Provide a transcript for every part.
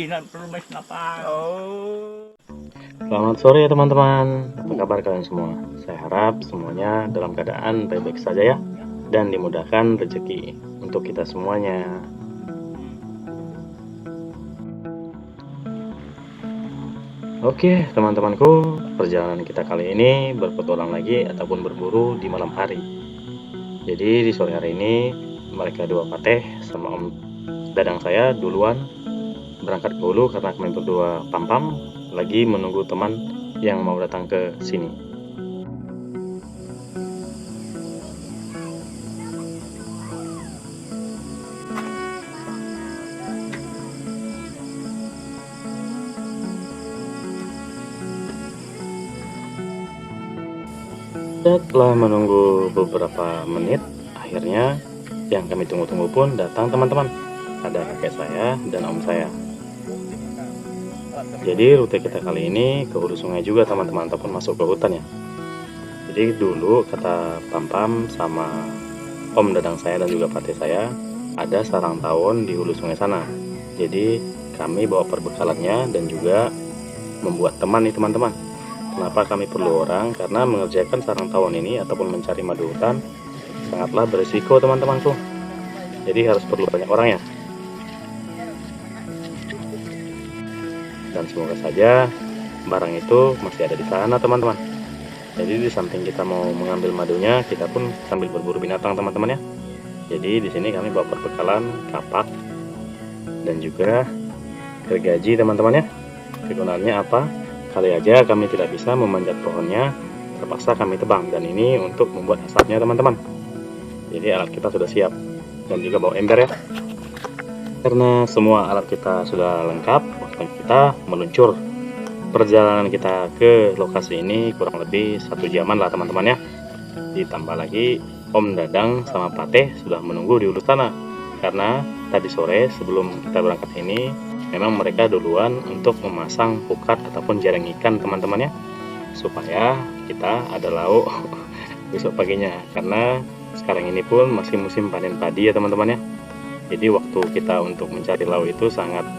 Tidak perlu napas. Oh. Selamat sore ya teman-teman. Apa kabar kalian semua? Saya harap semuanya dalam keadaan baik-baik saja ya, dan dimudahkan rezeki untuk kita semuanya. Oke teman-temanku, perjalanan kita kali ini berpetualang lagi ataupun berburu di malam hari. Jadi di sore hari ini mereka dua pateh sama Om Dadang saya duluan berangkat ke hulu karena kami berdua pam-pam lagi menunggu teman yang mau datang ke sini. Setelah menunggu beberapa menit, akhirnya yang kami tunggu-tunggu pun datang teman-teman. Ada kakek saya dan om saya. Jadi rute kita kali ini ke hulu sungai juga teman-teman, ataupun masuk ke hutan ya. Jadi dulu kata Pam-Pam sama om dadang saya dan juga patih saya, ada sarang tawon di hulu sungai sana. Jadi kami bawa perbekalannya dan juga membuat teman nih teman-teman. Kenapa kami perlu orang? Karena mengerjakan sarang tawon ini ataupun mencari madu hutan sangatlah berisiko teman-temanku. Jadi harus perlu banyak orang ya. Dan semoga saja barang itu masih ada di sana teman-teman. Jadi di samping kita mau mengambil madunya, kita pun sambil berburu binatang teman-teman ya. Jadi di sini kami bawa perbekalan kapak dan juga gergaji teman-teman ya. Kegunaannya apa? Kali aja kami tidak bisa memanjat pohonnya, terpaksa kami tebang, dan ini untuk membuat asapnya teman-teman. Jadi alat kita sudah siap, dan juga bawa ember ya. Karena semua alat kita sudah lengkap, waktu kita meluncur. Perjalanan kita ke lokasi ini kurang lebih 1 jaman lah teman-teman ya. Ditambah lagi Om Dadang sama Pateh sudah menunggu di ulu sana. Karena tadi sore sebelum kita berangkat ini, memang mereka duluan untuk memasang pukat ataupun jaring ikan teman-teman ya, supaya kita ada lauk besok paginya. Karena sekarang ini pun masih musim panen padi ya teman-teman ya. Jadi waktu kita untuk mencari lauk itu sangat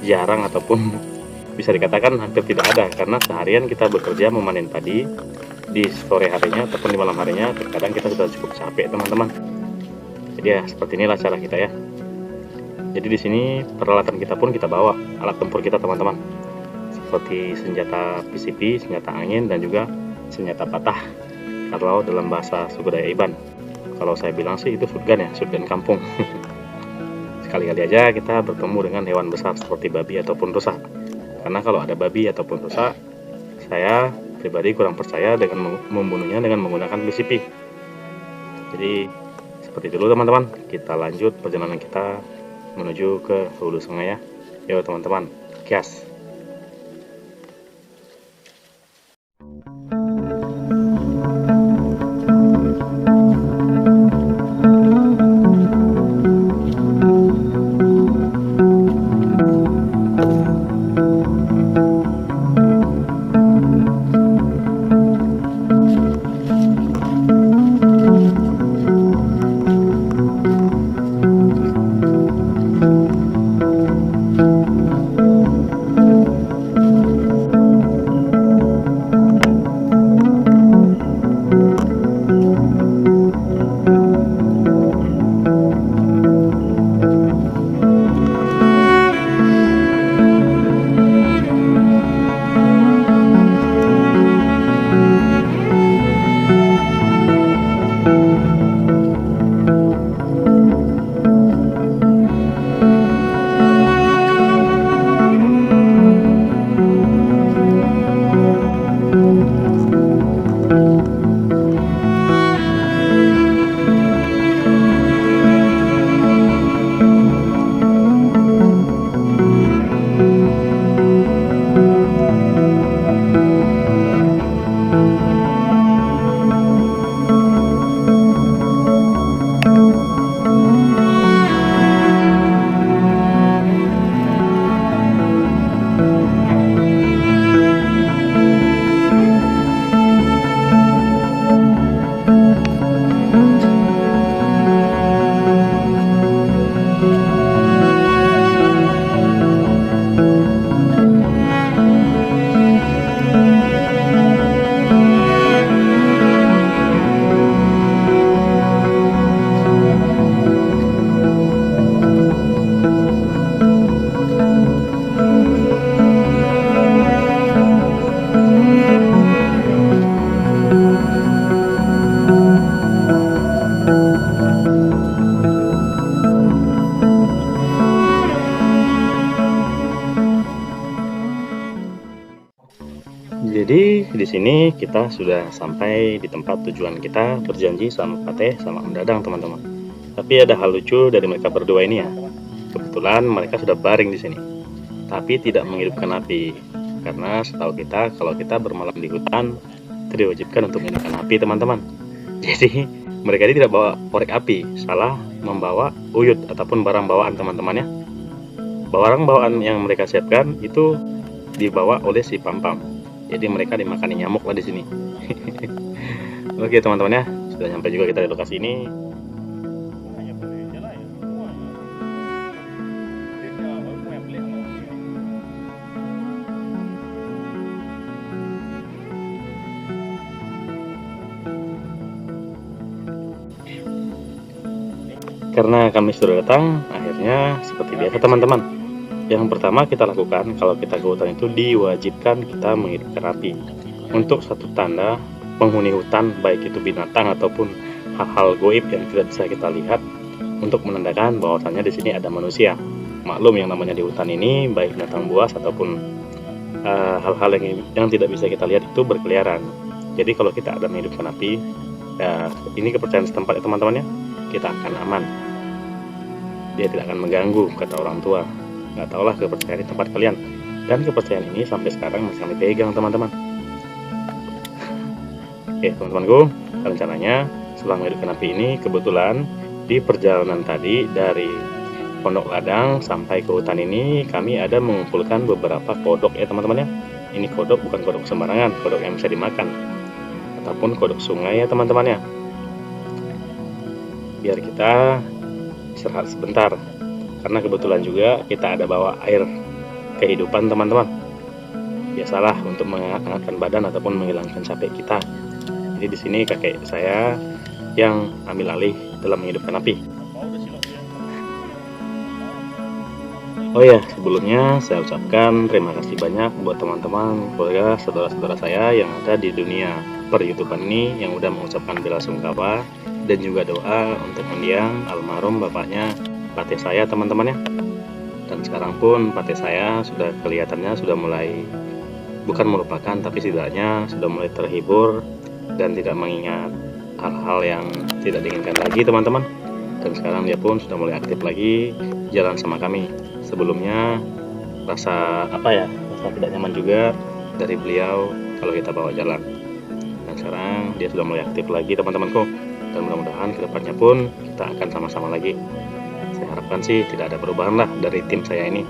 jarang, ataupun bisa dikatakan hampir tidak ada, karena seharian kita bekerja memanen padi. Di sore harinya ataupun di malam harinya terkadang kita sudah cukup capek teman-teman. Jadi ya seperti inilah cara kita ya. Jadi di sini peralatan kita pun kita bawa, alat tempur kita teman-teman, seperti senjata PCP, senjata angin, dan juga senjata patah. Kalau dalam bahasa suku Dayak Iban, kalau saya bilang sih itu shotgun ya, shotgun kampung. Sekali-kali aja kita bertemu dengan hewan besar seperti babi ataupun rusa. Karena kalau ada babi ataupun rusa, saya pribadi kurang percaya dengan membunuhnya dengan menggunakan PCP. Jadi seperti itu dulu teman-teman, kita lanjut perjalanan kita menuju ke hulu sungai ya. Yuk teman-teman, gas. Jadi di sini kita sudah sampai di tempat tujuan kita, berjanji sama Pateh sama Om Dadang teman-teman. Tapi ada hal lucu dari mereka berdua ini ya. Kebetulan mereka sudah baring di sini, tapi tidak menghidupkan api. Karena setahu kita kalau kita bermalam di hutan itu diwajibkan untuk menghidupkan api teman-teman. Jadi mereka ini tidak bawa korek api, salah membawa uyut ataupun barang bawaan teman-teman ya. Barang bawaan yang mereka siapkan itu dibawa oleh si Pampam. Jadi mereka dimakani nyamuk lah di sini. Oke teman-teman ya, sudah sampai juga kita di lokasi ini. Karena kami sudah datang, akhirnya seperti biasa teman-teman. Yang pertama kita lakukan kalau kita ke hutan itu diwajibkan kita menghidupkan api. Untuk satu tanda penghuni hutan, baik itu binatang ataupun hal-hal goib yang tidak bisa kita lihat, untuk menandakan bahwasannya di sini ada manusia. Maklum yang namanya di hutan ini baik binatang buas ataupun hal-hal yang tidak bisa kita lihat itu berkeliaran. Jadi kalau kita ada menghidupkan api, ini kepercayaan setempat ya teman-teman ya, kita akan aman. Dia tidak akan mengganggu, kata orang tua. Nggak tahulah kepercayaan di tempat kalian. Dan kepercayaan ini sampai sekarang masih kami pegang teman-teman. Oke teman-temanku, rencananya setelah menghidupkan api ini, kebetulan di perjalanan tadi dari Pondok Ladang sampai ke hutan ini kami ada mengumpulkan beberapa kodok ya teman-teman ya. Ini kodok bukan kodok sembarangan, kodok yang bisa dimakan ataupun kodok sungai ya teman-teman ya. Biar kita istirahat sebentar, karena kebetulan juga kita ada bawa air kehidupan teman-teman. Biasalah untuk menghangatkan badan ataupun menghilangkan capek kita. Jadi di sini kakek saya yang ambil alih dalam menghidupkan api. Oh ya, sebelumnya saya ucapkan terima kasih banyak buat teman-teman, keluarga, saudara-saudara saya yang ada di dunia per-YouTubean ini yang udah mengucapkan bela sungkawa dan juga doa untuk mendiang almarhum bapaknya Pateh saya teman-teman ya. Dan sekarang pun Pateh saya sudah kelihatannya sudah mulai bukan melupakan, tapi setidaknya sudah mulai terhibur dan tidak mengingat hal-hal yang tidak diinginkan lagi teman-teman. Dan sekarang dia pun sudah mulai aktif lagi jalan sama kami. Sebelumnya rasa tidak nyaman juga dari beliau kalau kita bawa jalan. Dan sekarang dia sudah mulai aktif lagi teman-temanku. Dan mudah-mudahan kedepannya pun kita akan sama-sama lagi. Saya harapkan sih tidak ada perubahan lah dari tim saya ini,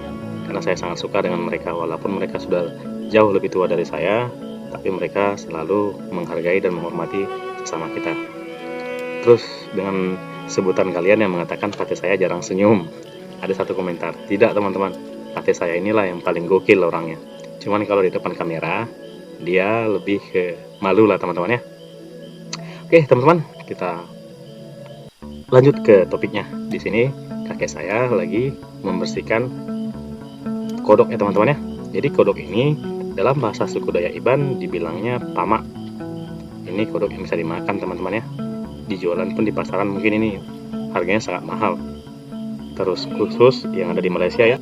karena saya sangat suka dengan mereka. Walaupun mereka sudah jauh lebih tua dari saya, tapi mereka selalu menghargai dan menghormati sesama kita. Terus dengan sebutan kalian yang mengatakan Pateh saya jarang senyum, ada satu komentar, tidak teman-teman, Pateh saya inilah yang paling gokil orangnya. Cuman kalau di depan kamera dia lebih ke malu lah teman-teman ya. Oke teman-teman, kita lanjut ke topiknya. Di sini kakek saya lagi membersihkan kodok ya teman-teman ya. Jadi kodok ini dalam bahasa suku Dayak Iban dibilangnya pamak. Ini kodok yang bisa dimakan teman-teman ya. Dijualan pun di pasaran mungkin ini harganya sangat mahal. Terus khusus yang ada di Malaysia ya.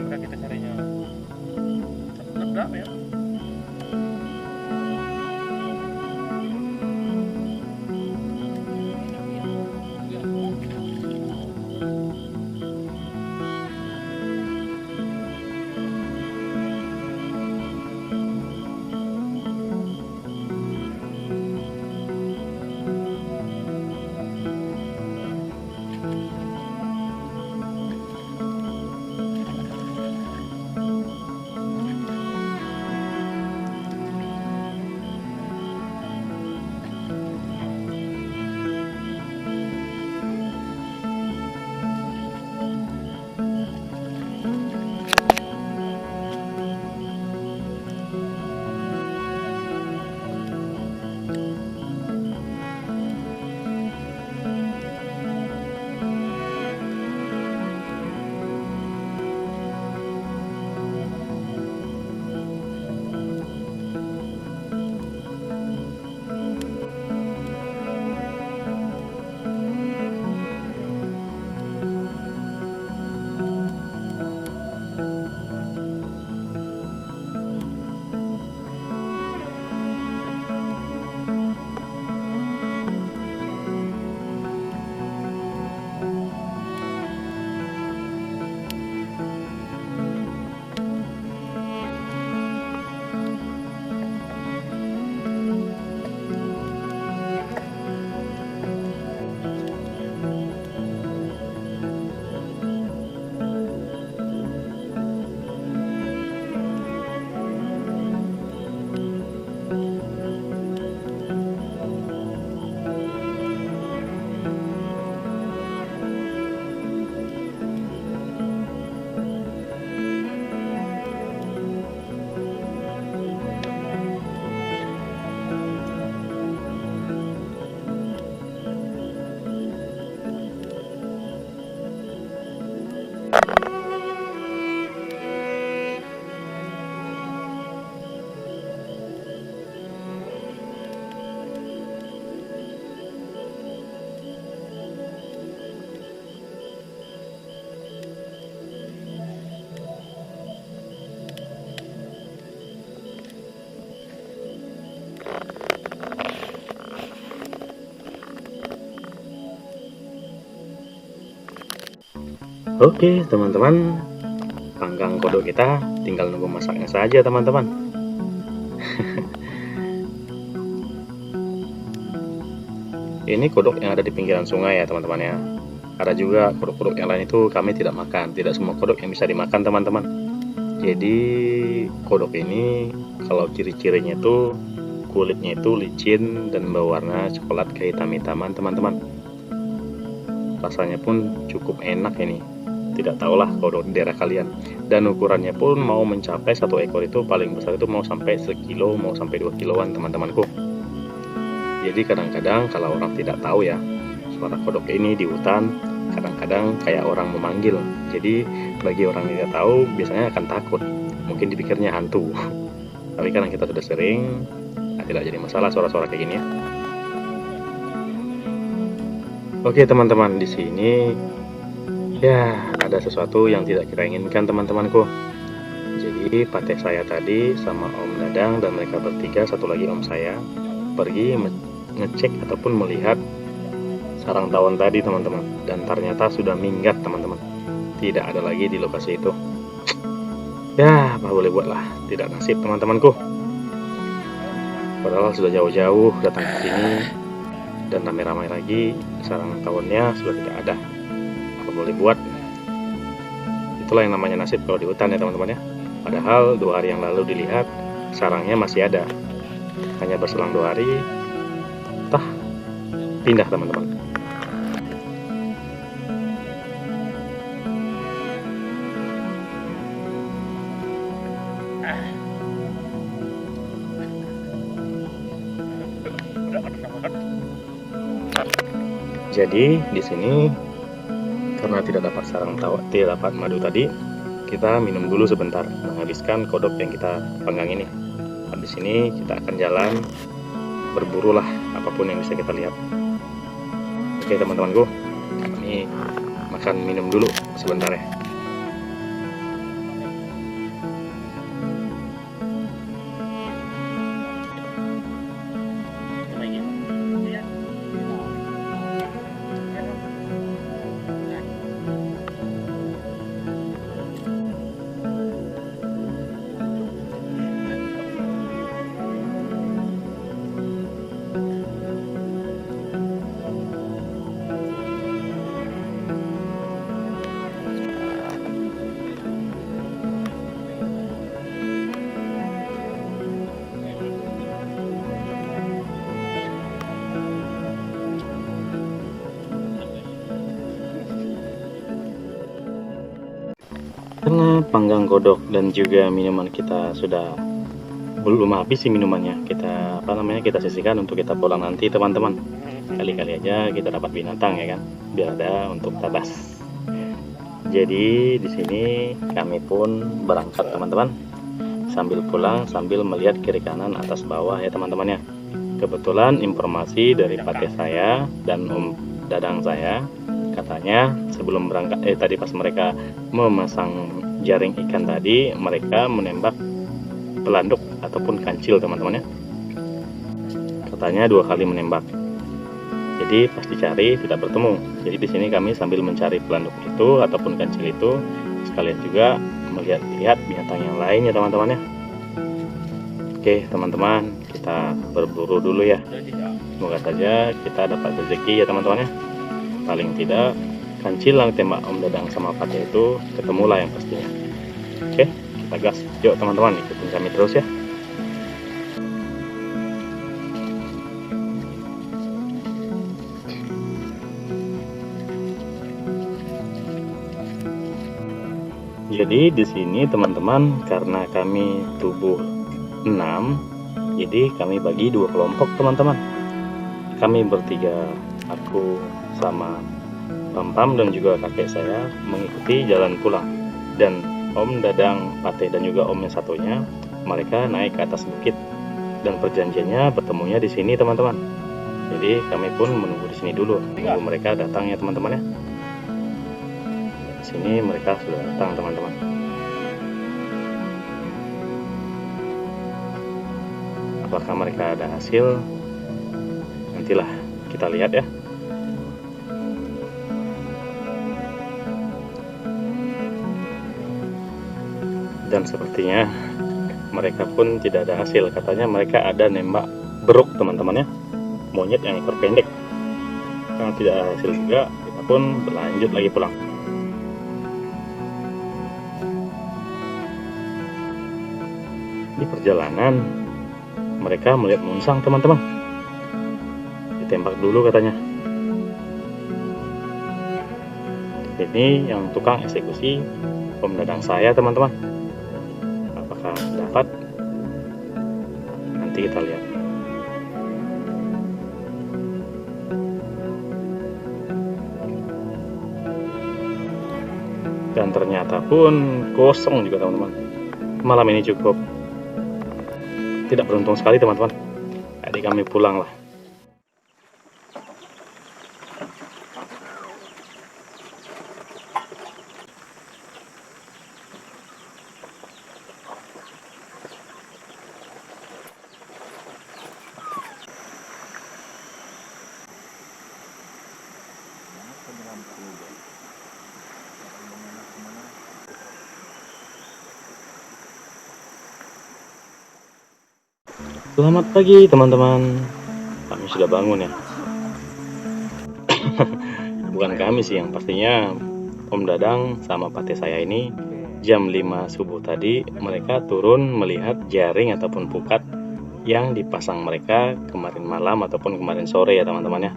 Kita carinya berapa ya? Oke teman-teman, panggang kodok kita tinggal nunggu masaknya saja teman-teman. Ini kodok yang ada di pinggiran sungai ya teman-teman ya. Ada juga kodok-kodok yang lain itu kami tidak makan. Tidak semua kodok yang bisa dimakan teman-teman. Jadi kodok ini kalau ciri-cirinya itu kulitnya itu licin dan berwarna coklat kehitam-hitaman teman-teman. Rasanya pun cukup enak ini. Tidak tahulah kodok di daerah kalian. Dan ukurannya pun mau mencapai satu ekor itu paling besar itu mau sampai sekilo, mau sampai 2 kiloan teman-temanku. Jadi kadang-kadang kalau orang tidak tahu ya, suara kodok ini di hutan kadang-kadang kayak orang memanggil. Jadi bagi orang yang tidak tahu biasanya akan takut, mungkin dipikirnya hantu. Tapi karena kita sudah sering, tidak jadi masalah suara-suara kayak gini ya. Oke teman-teman, di sini ya ada sesuatu yang tidak kita inginkan teman-temanku. Jadi pateh saya tadi sama Om Dadang dan mereka bertiga, satu lagi Om saya, pergi ngecek ataupun melihat sarang tawon tadi teman-teman, dan ternyata sudah minggat teman-teman, tidak ada lagi di lokasi itu. Ya apa boleh buat lah, tidak nasib teman-temanku. Padahal sudah jauh-jauh datang ke sini dan ramai-ramai lagi, sarang tawonnya sudah tidak ada. Apa boleh buat, itulah yang namanya nasib kalau di hutan ya teman-teman ya. Padahal 2 hari yang lalu dilihat sarangnya masih ada, hanya berselang 2 hari pindah teman-teman. Jadi di sini karena tidak dapat sarang tawon, tidak dapat madu tadi, kita minum dulu sebentar menghabiskan kodok yang kita panggang ini. Habis ini kita akan jalan berburu lah apapun yang bisa kita lihat. Oke teman-temanku, kami makan minum dulu sebentar ya. Karena panggang kodok dan juga minuman kita sudah belum habis sih minumannya, kita kita sisihkan untuk kita pulang nanti teman-teman. Kali-kali aja kita dapat binatang ya kan, biar ada untuk tabas. Jadi di sini kami pun berangkat teman-teman, sambil pulang sambil melihat kiri kanan atas bawah ya teman-teman ya. Kebetulan informasi dari pateh saya dan Om Dadang saya, katanya sebelum berangkat tadi pas mereka memasang jaring ikan tadi, mereka menembak pelanduk ataupun kancil teman-teman ya. Katanya 2 kali menembak. Jadi pas dicari tidak bertemu. Jadi di sini kami sambil mencari pelanduk itu ataupun kancil itu, sekalian juga melihat-lihat binatang yang lain ya teman-teman ya. Oke teman-teman, kita berburu dulu ya. Semoga saja kita dapat rezeki ya teman-teman ya. Paling tidak kancil yang tembak Om Dadang sama pateh itu ketemulah yang pastinya. Oke, kita gas. Yuk teman-teman, ikutin kami terus ya. Jadi di sini teman-teman, karena kami tubuh 6, jadi kami bagi 2 kelompok teman-teman. Kami bertiga, aku sama Pam-Pam dan juga kakek saya mengikuti jalan pulang, dan Om Dadang, pateh dan juga Om yang satunya mereka naik ke atas bukit, dan perjanjiannya bertemunya di sini teman-teman. Jadi kami pun menunggu di sini dulu, tunggu mereka datang ya teman-teman ya. Di sini mereka sudah datang teman-teman. Apakah mereka ada hasil? Nantilah kita lihat ya. Dan sepertinya mereka pun tidak ada hasil. Katanya mereka ada nembak beruk teman-teman ya, monyet yang ekor pendek. Karena tidak ada hasil juga, kita pun berlanjut lagi pulang. Di perjalanan mereka melihat Munsang teman-teman, ditembak dulu katanya. Ini yang tukang eksekusi Om Dadang saya teman-teman. Apakah dapat? Nanti kita lihat. Dan ternyata pun kosong juga teman-teman. Malam ini cukup tidak beruntung sekali teman-teman. Jadi kami pulang lah. Selamat pagi teman-teman. Kami sudah bangun ya. Bukan kami sih, yang pastinya Om Dadang sama pate saya ini jam 5 subuh tadi mereka turun melihat jaring ataupun pukat yang dipasang mereka kemarin malam ataupun kemarin sore ya teman-teman ya.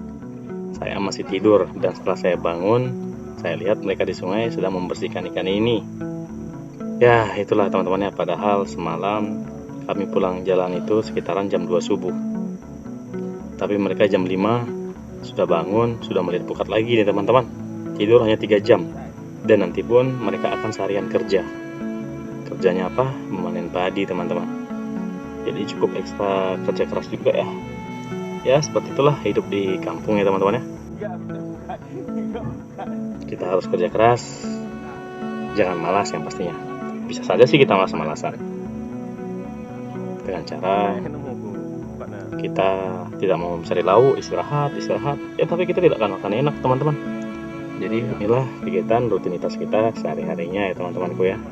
Saya masih tidur dan setelah saya bangun, saya lihat mereka di sungai sedang membersihkan ikan ini. Ya itulah teman-teman ya, padahal semalam kami pulang jalan itu sekitaran jam 2 subuh. Tapi mereka jam 5 sudah bangun, sudah melihat pukat lagi nih teman-teman. Tidur hanya 3 jam. Dan nanti pun mereka akan seharian kerja. Kerjanya apa? Memanen padi teman-teman. Jadi cukup ekstra kerja keras juga ya. Ya seperti itulah hidup di kampung ya teman-teman ya. Kita harus kerja keras. Jangan malas yang pastinya. Bisa saja sih kita malas-malasan. Dengan cara kita tidak mau mencari lauk, istirahat ya, tapi kita tidak akan makan enak teman-teman. Jadi inilah kegiatan rutinitas kita sehari-harinya ya teman-temanku ya.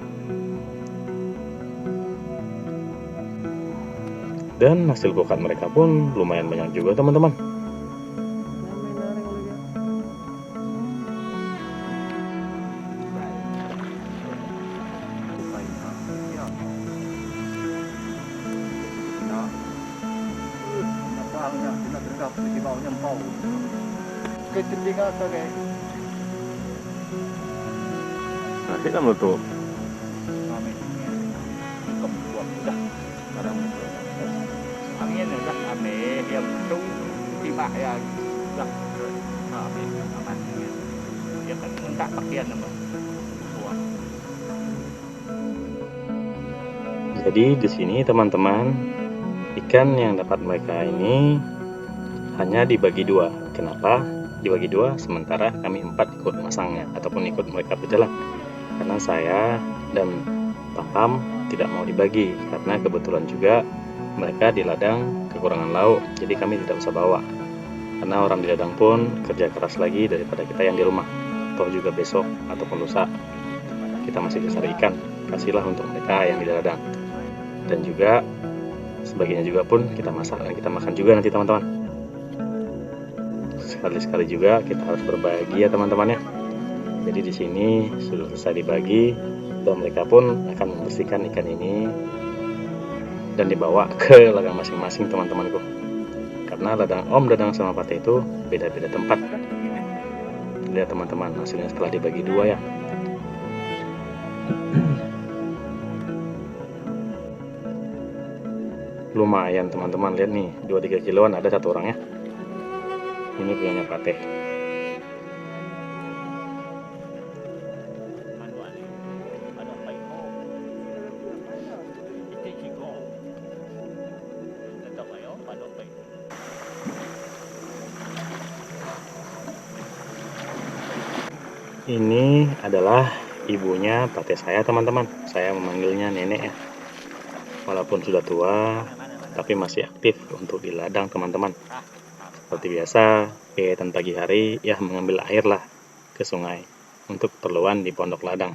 Dan hasil pukat mereka pun lumayan banyak juga teman-teman. Masih kan tuh. Jadi di sini teman-teman, ikan yang dapat mereka ini hanya dibagi dua. Kenapa dibagi dua? Sementara kami 4 ikut masangnya ataupun ikut mereka berjalan. Karena saya dan Papam tidak mau dibagi karena kebetulan juga mereka di ladang kekurangan lauk, jadi kami tidak bisa bawa. Karena orang di ladang pun kerja keras lagi daripada kita yang di rumah. Toh juga besok ataupun lusa kita masih bisa cari ikan, kasihlah untuk mereka yang di ladang. Dan juga sebagiannya juga pun kita masak dan kita makan juga nanti teman-teman. Sekali-sekali juga kita harus berbagi ya teman-teman ya. Jadi di sini sudah selesai dibagi dan mereka pun akan membersihkan ikan ini dan dibawa ke ladang masing-masing teman-temanku. Karena ladang Om Dadang sama Pate itu beda-beda tempat. Lihat teman-teman hasilnya setelah dibagi dua ya. Lumayan teman-teman, lihat nih 2-3 kiloan ada satu orang ya. Ini punyanya Pate. Ini adalah ibunya Pate saya teman-teman. Saya memanggilnya nenek ya. Walaupun sudah tua, tapi masih aktif untuk di ladang teman-teman. Seperti biasa, kegiatan pagi hari ya mengambil air lah ke sungai untuk keperluan di pondok ladang.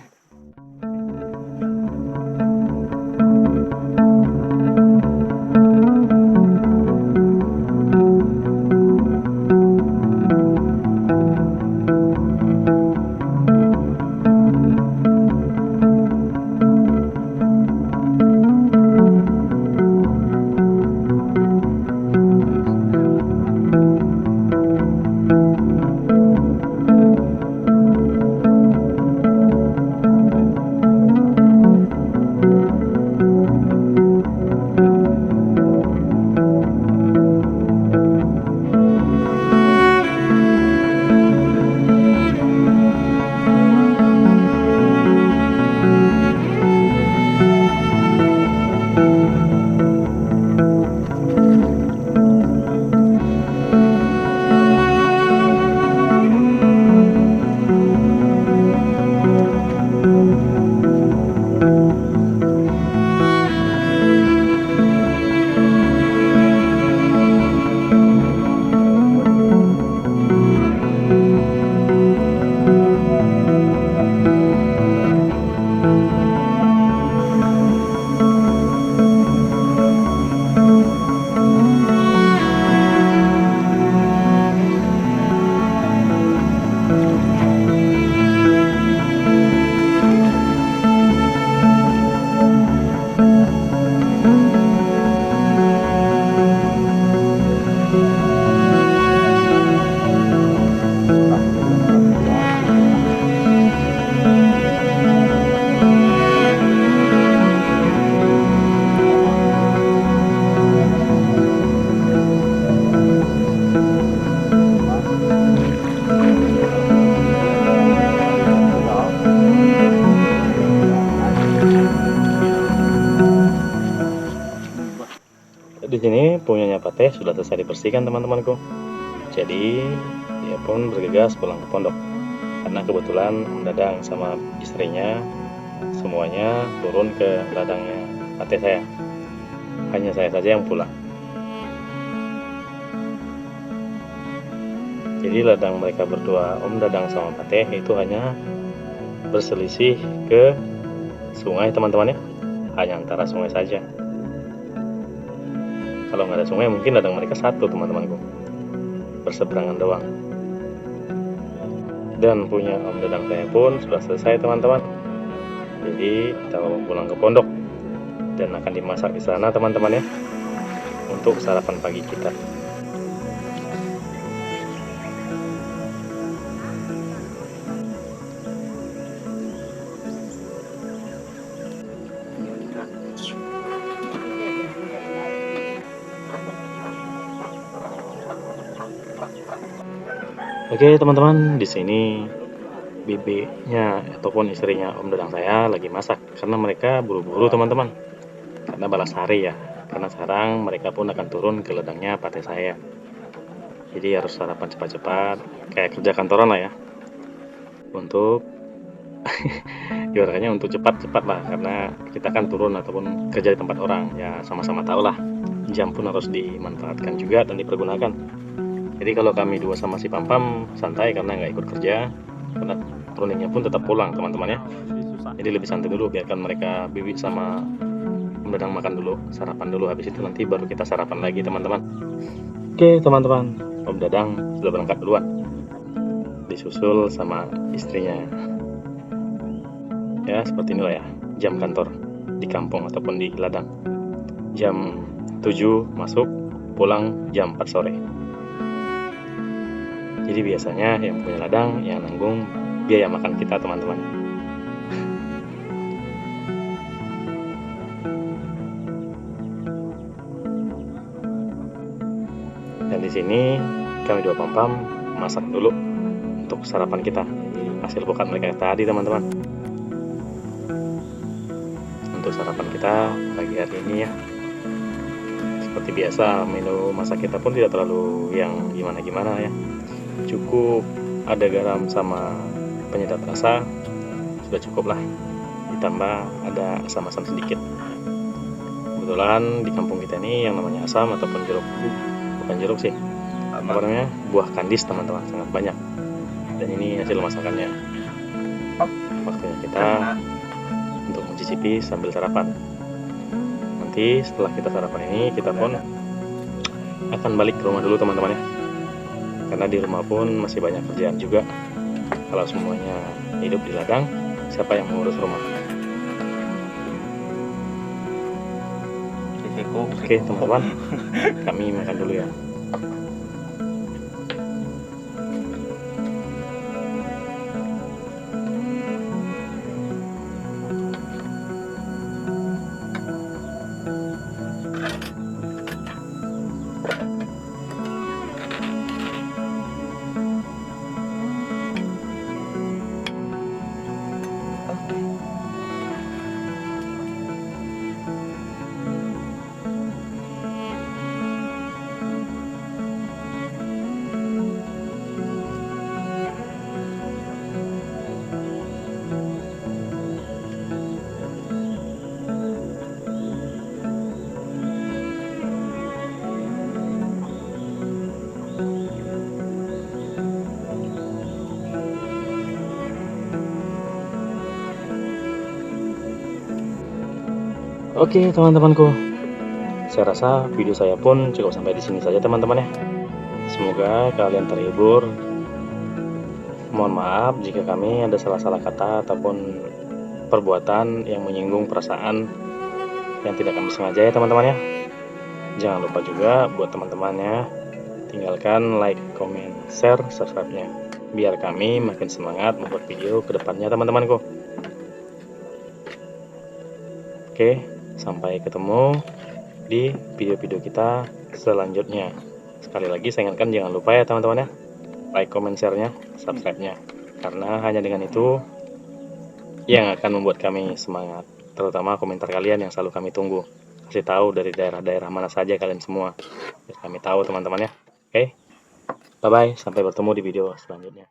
di sini punyanya Pateh sudah selesai dibersihkan teman-temanku. Jadi dia pun bergegas pulang ke pondok. Karena kebetulan Om Dadang sama istrinya semuanya turun ke ladangnya Pateh saya. Hanya saya saja yang pulang. Jadi ladang mereka berdua, Om Dadang sama Pateh, itu hanya berselisih ke sungai teman-teman ya. Hanya antara sungai saja. Kalau nggak ada sungai mungkin ladang mereka satu teman-temanku, berseberangan doang. Dan punya Om Dadang saya pun sudah selesai teman-teman. Jadi kita bawa pulang ke pondok dan akan dimasak di sana teman-teman ya, untuk sarapan pagi kita. Oke teman-teman, di sini bibinya ataupun istrinya Om Dadang saya lagi masak karena mereka buru-buru teman-teman. Karena balas hari ya. Karena sekarang mereka pun akan turun ke ladangnya Pateh saya. Jadi harus sarapan cepat-cepat, kayak kerja kantoran lah ya. Untuk ibaratnya untuk cepat-cepat lah, karena kita kan turun ataupun kerja di tempat orang ya, sama-sama tahu lah jam pun harus dimanfaatkan juga dan dipergunakan. Jadi kalau kami dua sama si Pampam santai karena nggak ikut kerja, karena runningnya pun tetap pulang teman-teman ya. Jadi lebih santai dulu, biarkan mereka bibi sama Om Dadang makan dulu, sarapan dulu, habis itu nanti baru kita sarapan lagi teman-teman. Oke teman-teman, Om Dadang sudah berangkat duluan, disusul sama istrinya. Ya seperti inilah ya jam kantor di kampung ataupun di ladang. Jam 7 masuk, pulang jam 4 sore. Jadi biasanya yang punya ladang yang nanggung biaya makan kita teman-teman. Dan di sini kami dua Pampam masak dulu untuk sarapan kita, hasil bukan mereka tadi teman-teman. Untuk sarapan kita pagi hari ini ya, seperti biasa menu masak kita pun tidak terlalu yang gimana-gimana ya. Cukup ada garam sama penyedap rasa, sudah cukup lah. Ditambah ada asam-asam sedikit. Kebetulan di kampung kita ini yang namanya asam ataupun jeruk, bukan jeruk sih, apa namanya, buah kandis teman-teman, sangat banyak. Dan ini hasil masakannya. Waktunya kita untuk mencicipi sambil sarapan. Nanti setelah kita sarapan ini, kita pun akan balik ke rumah dulu teman-teman ya. Karena di rumah pun masih banyak kerjaan juga. Kalau semuanya hidup di ladang, siapa yang mengurus rumah? Oke teman-teman, kami makan dulu ya. Oke teman-temanku, saya rasa video saya pun cukup sampai di sini saja teman-teman ya. Semoga kalian terhibur. Mohon maaf jika kami ada salah-salah kata ataupun perbuatan yang menyinggung perasaan yang tidak kami sengaja ya teman-teman ya. Jangan lupa juga buat teman-temannya, tinggalkan like, comment, share, subscribe-nya, biar kami makin semangat membuat video kedepannya teman-temanku. Oke, sampai ketemu di video-video kita selanjutnya. Sekali lagi saya ingatkan, jangan lupa ya teman-teman ya, like, comment, share-nya, subscribe-nya, karena hanya dengan itu yang akan membuat kami semangat, terutama komentar kalian yang selalu kami tunggu. kasih tahu dari daerah-daerah mana saja kalian semua, biar kami tahu teman-teman ya. Oke, bye bye, sampai bertemu di video selanjutnya.